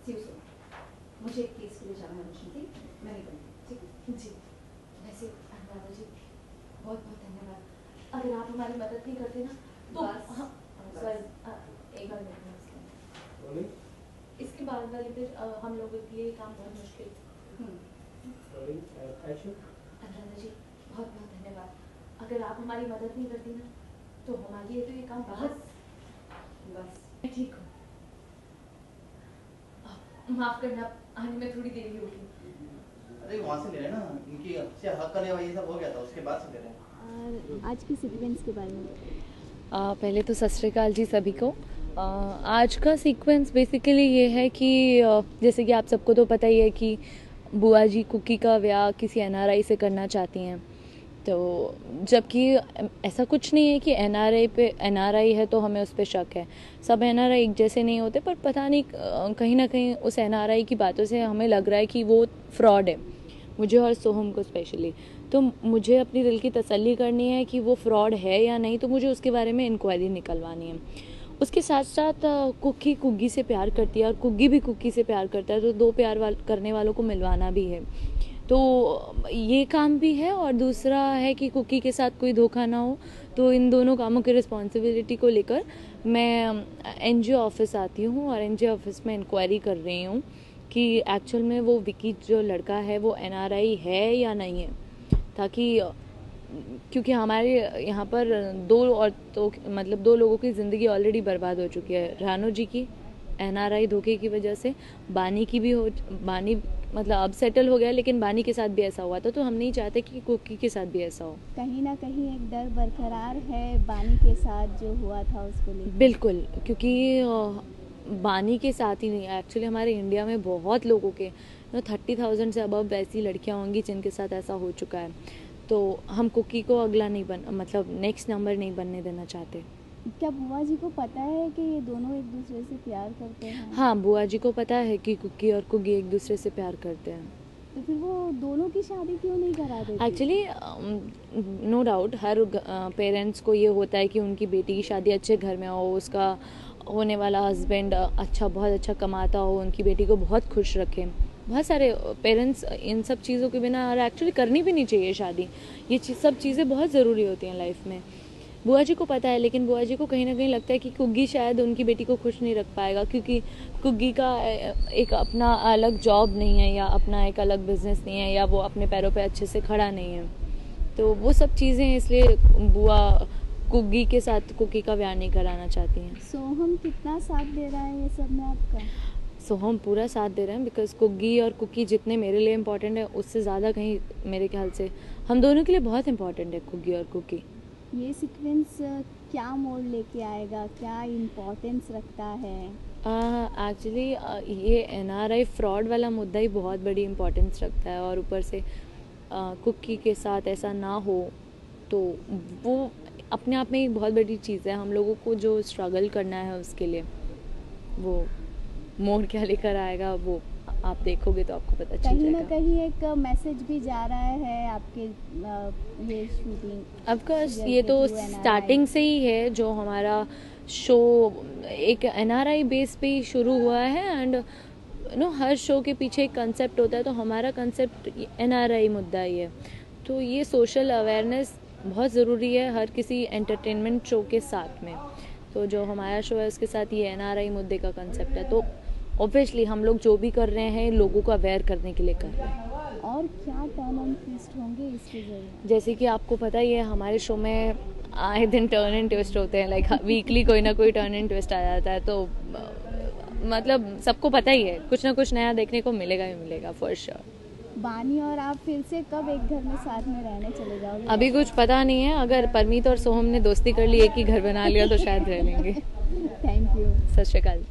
C you soon. मुझे एक case के लिए जाना है मुझे, ठीक? मैं नहीं करूँगी, ठीक है जी। वैसे अनुराधा जी बहुत बहुत धन्यवाद। अगर आप हमारी मदद नहीं करते ना तो हाँ सॉरी एक बार इसके बाद वाले फिर हम लोगों के लिए काम बहुत मुश्किल। अनुराधा जी बहुत बहुत धन्यवाद। अगर आप हमारी मदद नहीं करती ना तो हमारे लिए तो ये काम बस मैं ठीक हूँ। माफ करना आने में थोड़ी देरी होगी। अरे वहाँ से ले रहे ना, इनकी अच्छे हक का लेवा ये सब हो गया था, उसके बाद से ले रहे हैं। आज की सीक्वेंस के बारे में पहले तो सत श्री अकाल जी सभी को। आज का सीक्वेंस बेसिकली ये है कि जैसे कि आप सबको तो पता ही है कि बुआ जी कुकी का ब्याह किसी एनआरआई से करना चाहती हैं, तो जबकि ऐसा कुछ नहीं है कि एनआरआई है तो हमें उस पर शक है। सब एनआरआई एक जैसे नहीं होते, पर पता नहीं कहीं ना कहीं उस एनआरआई की बातों से हमें लग रहा है कि वो फ्रॉड है, मुझे और सोहम को स्पेशली। तो मुझे अपनी दिल की तसल्ली करनी है कि वो फ्रॉड है या नहीं, तो मुझे उसके बारे में इंक्वायरी निकलवानी है। उसके साथ साथ कुकी कुग्गी से प्यार करती है और कुग्गी भी कुकी से प्यार करता है, तो दो करने वालों को मिलवाना भी है, तो ये काम भी है। और दूसरा है कि कुकी के साथ कोई धोखा ना हो, तो इन दोनों कामों की रिस्पॉन्सिबिलिटी को लेकर मैं एनजीओ ऑफिस आती हूँ और एनजीओ ऑफिस में इंक्वायरी कर रही हूँ कि एक्चुअल में वो विकी जो लड़का है वो एनआरआई है या नहीं है, ताकि क्योंकि हमारे यहाँ पर दो लोगों की ज़िंदगी ऑलरेडी बर्बाद हो चुकी है। रानो जी की एनआरआई धोखे की वजह से, बानी की भी बानी मतलब अब सेटल हो गया, लेकिन बानी के साथ भी ऐसा हुआ था, तो हम नहीं चाहते कि कुकी के साथ भी ऐसा हो। कहीं ना कहीं एक डर बरकरार है बानी के साथ जो हुआ था उसको लेकर। बिल्कुल, क्योंकि बानी के साथ ही नहीं, एक्चुअली हमारे इंडिया में बहुत लोगों के 30,000 से अबव ऐसी लड़कियां होंगी जिनके साथ ऐसा हो चुका है, तो हम कुकी को अगला नहीं नेक्स्ट नंबर नहीं बनने देना चाहते। क्या बुआ जी को पता है कि ये दोनों एक दूसरे से प्यार करते हैं? हाँ, बुआ जी को पता है कि कुकी और कुगी एक दूसरे से प्यार करते हैं। तो फिर वो दोनों की शादी क्यों नहीं करा देते? एक्चुअली नो डाउट हर पेरेंट्स को ये होता है कि उनकी बेटी की शादी अच्छे घर में हो, उसका होने वाला हस्बैंड बहुत अच्छा कमाता हो, उनकी बेटी को बहुत खुश रखें। बहुत सारे पेरेंट्स इन सब चीज़ों के बिना, और एक्चुअली करनी भी नहीं चाहिए शादी, ये सब चीज़ें बहुत ज़रूरी होती हैं लाइफ में। बुआ जी को पता है, लेकिन बुआ जी को कहीं ना कहीं लगता है कि कुग्गी शायद उनकी बेटी को खुश नहीं रख पाएगा, क्योंकि कुग्गी का एक अपना अलग जॉब नहीं है या अपना एक अलग बिजनेस नहीं है, या वो अपने पैरों पे अच्छे से खड़ा नहीं है, तो वो सब चीज़ें इसलिए बुआ कुग्गी के साथ कुकी का ब्याह नहीं कराना चाहती हैं। सोहम कितना साथ दे रहा है ये सब में आपका? सोहम पूरा साथ दे रहे हैं, बिकॉज कुग्गी और कुकी जितने मेरे लिए इम्पोर्टेंट है, उससे ज़्यादा कहीं मेरे ख्याल से हम दोनों के लिए बहुत इम्पोर्टेंट है कुग्गी और कुकी। ये सीक्वेंस क्या मोड़ लेके आएगा, क्या इम्पोर्टेंस रखता है? एक्चुअली ये एनआरआई फ्रॉड वाला मुद्दा ही बहुत बड़ी इम्पोर्टेंस रखता है, और ऊपर से कुकी के साथ ऐसा ना हो, तो वो अपने आप में एक बहुत बड़ी चीज़ है। हम लोगों को जो स्ट्रगल करना है उसके लिए वो मोड़ क्या लेकर आएगा वो आप देखोगे तो आपको पता चल जाएगा। कहीं ना कहीं एक मैसेज भी जा रहा है आपके ये शूटिंग। ऑफकोर्स ये तो स्टार्टिंग से ही है, जो हमारा शो एक एनआरआई बेस पे ही शुरू हुआ है, एंड हर शो के पीछे एक कंसेप्ट होता है, तो हमारा कंसेप्ट एनआरआई मुद्दा ही है। तो ये सोशल अवेयरनेस बहुत ज़रूरी है हर किसी एंटरटेनमेंट शो के साथ में, तो जो हमारा शो है उसके साथ ये एनआरआई मुद्दे का कंसेप्ट है, तो ऑब्वियसली हम लोग जो भी कर रहे हैं लोगों को अवेयर करने के लिए कर रहे हैं। और क्या टर्न एंड ट्विस्ट होंगे इसके जरिए? जैसे कि आपको पता ही है हमारे शो में आए दिन टर्न एंड ट्विस्ट होते हैं, लाइक वीकली कोई ना कोई टर्न एंड ट्विस्ट आ जाता है, तो मतलब सबको पता ही है कुछ ना कुछ नया देखने को मिलेगा ही मिलेगा फॉर श्योर। बानी और आप फिर से कब एक घर में साथ में रहने चले जाओगे? अभी कुछ पता नहीं है, अगर परमीत और सोहम ने दोस्ती कर ली, एक ही घर बना लिया, तो शायद रह लेंगे। Thank you. सत श्री अकाल।